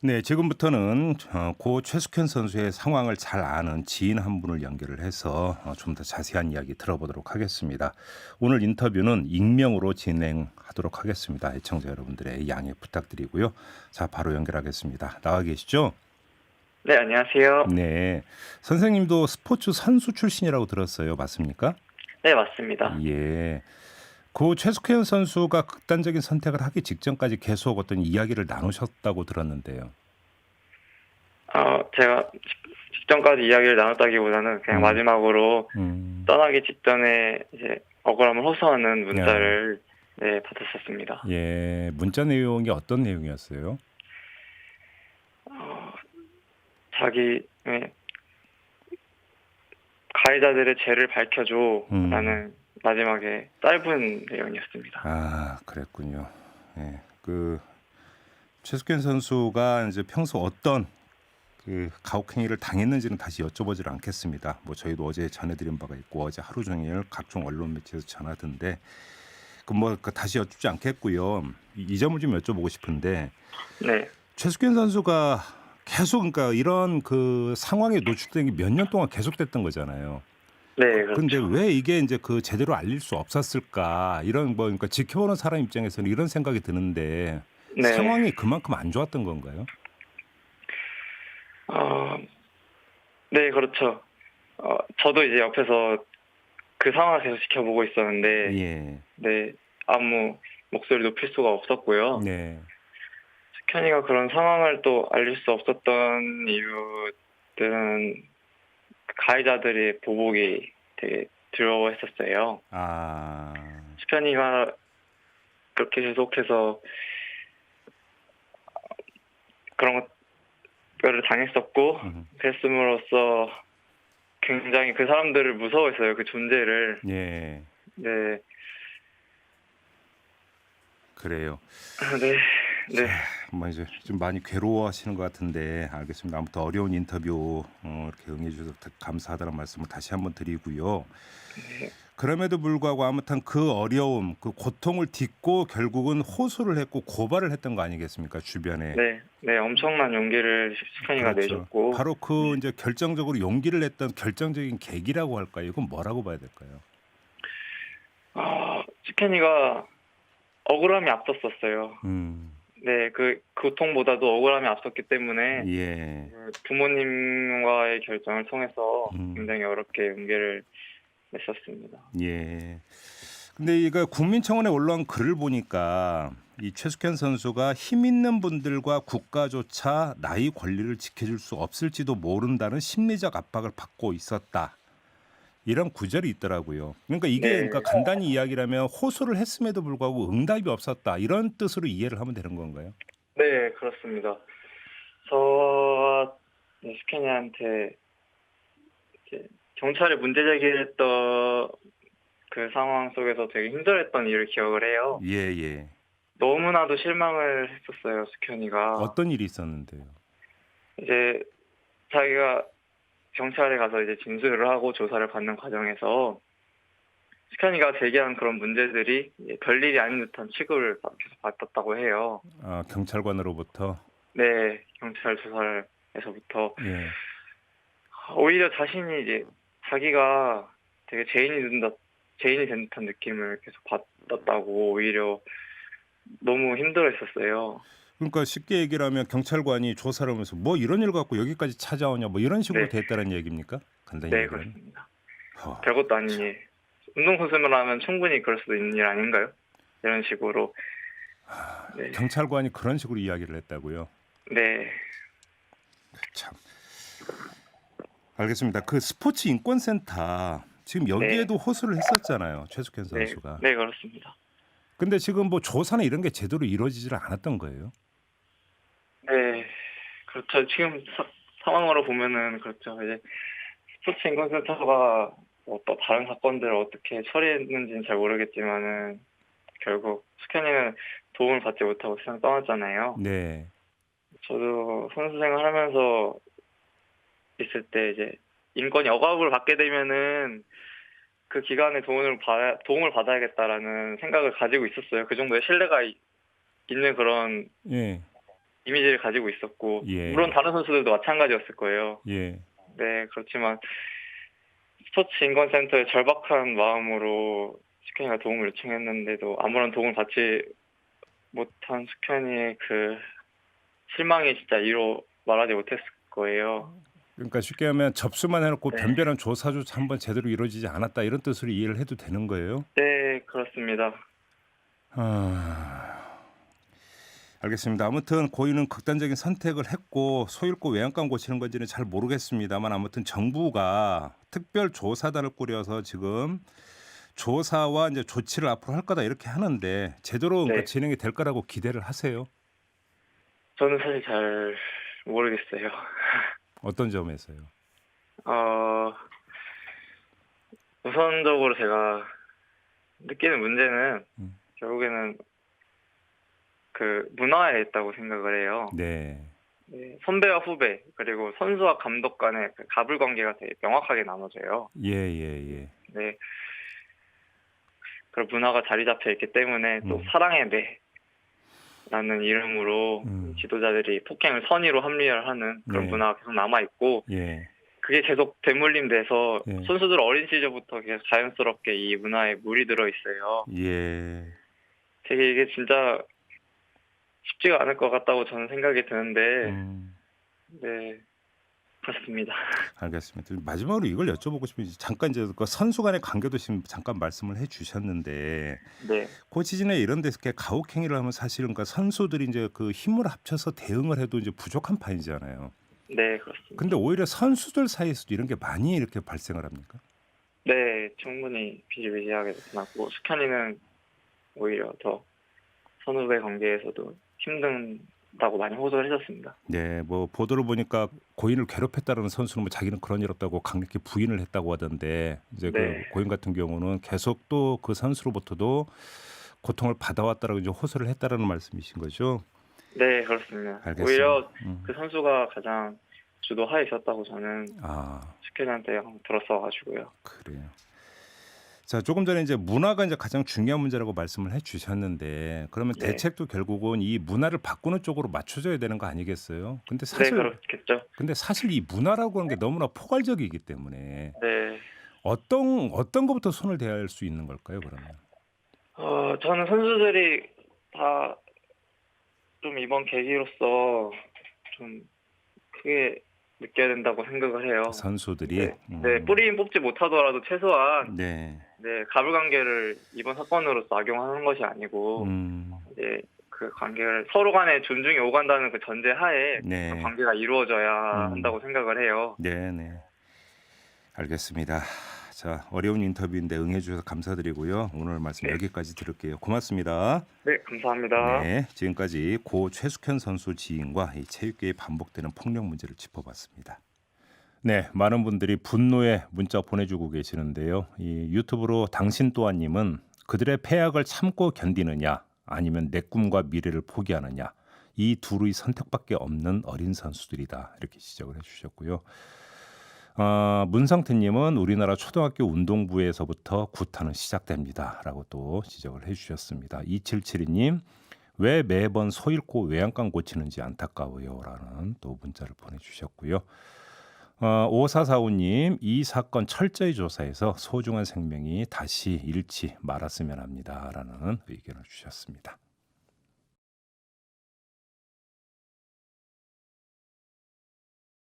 네, 지금부터는 고 최숙현 선수의 상황을 잘 아는 지인 한 분을 연결을 해서 좀 더 자세한 이야기 들어보도록 하겠습니다. 오늘 인터뷰는 익명으로 진행하도록 하겠습니다. 애청자 여러분들의 양해 부탁드리고요. 자, 바로 연결하겠습니다. 나와 계시죠? 네, 안녕하세요. 네, 선생님도 스포츠 선수 출신이라고 들었어요. 맞습니까? 네, 맞습니다. 예. 고 최숙현 선수가 극단적인 선택을 하기 직전까지 계속 어떤 이야기를 나누셨다고 들었는데요. 제가 직전까지 이야기를 나눴다기보다는 그냥 음, 마지막으로 음. 떠나기 직전에 이제 억울함을 호소하는 야. 문자를 네, 받았었습니다. 예. 문자 내용이 어떤 내용이었어요? 어, 자기 네, 가해자들의 죄를 음. 밝혀줘라는 마지막에 짧은 내용이었습니다. 아, 그랬군요. 예. 최숙현 선수가 이제 평소 어떤 가혹행위를 당했는지는 다시 여쭤보지를 않겠습니다. 뭐 저희도 어제 전해드린 바가 있고 어제 하루 종일 각종 언론 매체에서 전하던데 다시 여쭙지 않겠고요. 이 점을 좀 여쭤보고 싶은데 네, 최숙현 선수가 계속 그러니까 이런 상황에 노출된 게 몇 년 동안 계속됐던 거잖아요. 네, 근데 그렇죠. 왜 이게 인제 제대로 알릴 수 없었을까? 이런 그러니까 지켜보는 사람 입장에서는 이런 생각이 드는데 네, 상황이 그만큼 안 좋았던 건가요? 어, 네, 그렇죠. 저도 이제 옆에서 그 상황을 계속 지켜보고 있었는데, 예. 네, 아무 목소리 높일 수가 없었고요. 네. 스캔이가 그런 상황을 또 알릴 수 없었던 이유들은 가해자들의 보복이 되게 두려워했었어요. 아. 스캔이가 그렇게 계속해서 그런 것들을 당했었고, 음. 그랬음으로써 굉장히 그 사람들을 무서워했어요. 그 존재를. 예. 네, 그래요. 네, 자, 네, 뭐 이제 좀 많이 괴로워하시는 것 같은데 알겠습니다. 아무튼 어려운 인터뷰 이렇게 응해 주셔서 감사하다는 말씀을 다시 한번 드리고요. 네, 그럼에도 불구하고 아무튼 그 어려움, 그 고통을 딛고 결국은 호소를 했고 고발을 했던 거 아니겠습니까? 주변에. 네, 네, 엄청난 용기를 스캔이가 그렇죠. 내줬고, 바로 네. 이제 결정적으로 용기를 냈던 결정적인 계기라고 할까요? 이건 뭐라고 봐야 될까요? 스캔이가 억울함이 앞섰었어요. 음. 네, 그 고통보다도 억울함이 앞섰기 때문에 예. 그 부모님과의 결정을 통해서 음. 굉장히 어렵게 용기를 냈었습니다. 예. 근데 이거 국민청원에 올라온 글을 보니까 이 최숙현 선수가 힘 있는 분들과 국가조차 나의 권리를 지켜줄 수 없을지도 모른다는 심리적 압박을 받고 있었다. 이런 구절이 있더라고요. 그러니까 이게 네, 간단히 이야기라면 호소를 했음에도 불구하고 응답이 없었다. 이런 뜻으로 이해를 하면 되는 건가요? 네, 그렇습니다. 저 네, 스캔이한테 이제 경찰에 문제 제기를 했던 그 상황 속에서 되게 힘들었던 일을 기억을 해요. 예예. 너무나도 실망을 했었어요, 스캔이가. 어떤 일이 있었는데요? 이제 자기가 경찰에 가서 이제 진술을 하고 조사를 받는 과정에서 스캔이가 제기한 그런 문제들이 이제 별일이 아닌 듯한 취급을 계속 받았다고 해요. 아, 경찰관으로부터. 네, 경찰 조사에서부터 예. 오히려 자신이 이제 자기가 되게 죄인이 된 듯한 느낌을 계속 받았다고 오히려 너무 힘들어했었어요. 그러니까 쉽게 얘기를 하면 경찰관이 조사를 하면서 "뭐 이런 일 갖고 여기까지 찾아오냐." 뭐 이런 식으로 네, 됐다는 얘기입니까? 간단히 네, 얘기를 하면? 그렇습니다. 허, 별것도 아닌 참. 일. 운동선수만 하면 충분히 그럴 수도 있는 일 아닌가요? 이런 식으로. 네, 경찰관이 그런 식으로 이야기를 했다고요? 네, 참. 알겠습니다. 그 스포츠 인권센터 지금 네, 여기에도 호소를 했었잖아요, 최숙현 네, 선수가. 네, 그렇습니다. 근데 지금 뭐 조사나 이런 게 제대로 이루어지질 않았던 거예요? 네, 그렇죠. 지금 상황으로 보면은 그렇죠. 이제 스포츠 인권센터가 뭐 또 다른 사건들을 어떻게 처리했는지는 잘 모르겠지만은 결국 스캐닝은 도움을 받지 못하고 세상 떠났잖아요. 네. 저도 선수 생활하면서 있을 때 이제 인권이 억압을 받게 되면은 그 기관에 도움을 받아야겠다라는 생각을 가지고 있었어요. 그 정도의 신뢰가 있는 그런 예. 이미지를 가지고 있었고 예. 물론 다른 선수들도 마찬가지였을 거예요. 예. 네, 그렇지만 스포츠 인권센터에 절박한 마음으로 숙현이가 도움을 요청했는데도 아무런 도움을 받지 못한 숙현이의 그 실망이 진짜 이로 말하지 못했을 거예요. 그러니까 쉽게 하면 접수만 해놓고 네. 변별한 조사조차 한번 제대로 이루어지지 않았다 이런 뜻으로 이해를 해도 되는 거예요? 네, 그렇습니다. 알겠습니다. 아무튼 고인은 극단적인 선택을 했고 소잃고 외양간 고치는 건지는 잘 모르겠습니다만 아무튼 정부가 특별 조사단을 꾸려서 지금 조사와 이제 조치를 앞으로 할 거다 이렇게 하는데 제대로 그러니까 네. 진행이 될 거라고 기대를 하세요? 저는 사실 잘 모르겠어요. 어떤 점에서요? 우선적으로 제가 느끼는 문제는 음. 결국에는 그 문화에 있다고 생각을 해요. 네. 네, 선배와 후배 그리고 선수와 감독 간의 그 갑을 관계가 되게 명확하게 나눠져요. 예. 네, 그런 문화가 자리 잡혀 있기 때문에 또 음. 사랑의 매라는 이름으로 지도자들이 폭행을 선의로 합리화를 하는 그런 네. 문화가 계속 남아 있고 예. 그게 계속 되물림돼서 예. 선수들 어린 시절부터 계속 자연스럽게 이 문화에 물이 들어 있어요. 예. 되게 이게 진짜 쉽지가 않을 것 같다고 저는 생각이 드는데 네, 그렇습니다. 알겠습니다. 마지막으로 이걸 여쭤보고 싶은 게 잠깐 이제 그 선수 간의 관계도 지금 잠깐 말씀을 해주셨는데 네, 그 시즌에 이런 데서 이렇게 가혹행위를 하면 사실은 그 선수들이 이제 그 힘을 합쳐서 대응을 해도 이제 부족한 판이잖아요. 네, 그렇습니다. 근데 오히려 선수들 사이에서도 이런 게 많이 이렇게 발생을 합니까? 네, 충분히 비일비재하게 나타났고 숙현이는 오히려 더 선후배 관계에서도 힘든다고 많이 호소를 해줬습니다. 네, 뭐 보도를 보니까 고인을 괴롭혔다는 선수는 뭐 자기는 그런 일 없다고 강력히 부인을 했다고 하던데 이제 네. 그 고인 같은 경우는 계속 또 그 선수로부터도 고통을 받아왔다라고 이제 호소를 했다라는 말씀이신 거죠? 네, 그렇습니다. 알겠습니다. 오히려 그 선수가 가장 주도하에 있었다고 저는 아, 숙현이한테 들었어가지고요. 그래요. 자, 조금 전에 이제 문화가 이제 가장 중요한 문제라고 말씀을 해주셨는데 그러면 네. 대책도 결국은 이 문화를 바꾸는 쪽으로 맞춰져야 되는 거 아니겠어요? 근데 네, 사실 그렇겠죠. 이 문화라고 하는 게 너무나 포괄적이기 때문에 네. 어떤 것부터 손을 대야 할 수 있는 걸까요? 그러면 저는 선수들이 다 좀 이번 계기로서 좀 크게 느껴야 된다고 생각을 해요. 선수들이 네, 뿌리는 뽑지 못하더라도 최소한 네, 네, 가불관계를 이번 사건으로서 악용하는 것이 아니고 이제 그 관계를 서로 간에 존중이 오간다는 그 전제하에 네. 그 관계가 이루어져야 한다고 생각을 해요. 네. 알겠습니다. 자, 어려운 인터뷰인데 응해주셔서 감사드리고요. 오늘 말씀 네. 여기까지 들을게요. 고맙습니다. 네, 감사합니다. 네, 지금까지 고 최숙현 선수 지인과 이 체육계에 반복되는 폭력 문제를 짚어봤습니다. 네, 많은 분들이 분노의 문자 보내주고 계시는데요. 이 유튜브로 당신 또한님은 그들의 패악을 참고 견디느냐 아니면 내 꿈과 미래를 포기하느냐 이 둘의 선택밖에 없는 어린 선수들이다 이렇게 지적을 해주셨고요. 문성태님은 우리나라 초등학교 운동부에서부터 구타는 시작됩니다라고 또 지적을 해주셨습니다. 2772님 왜 매번 소잃고 외양간 고치는지 안타까워요라는 또 문자를 보내주셨고요. 5445님 이 사건 철저히 조사해서 소중한 생명이 다시 잃지 말았으면 합니다라는 의견을 주셨습니다.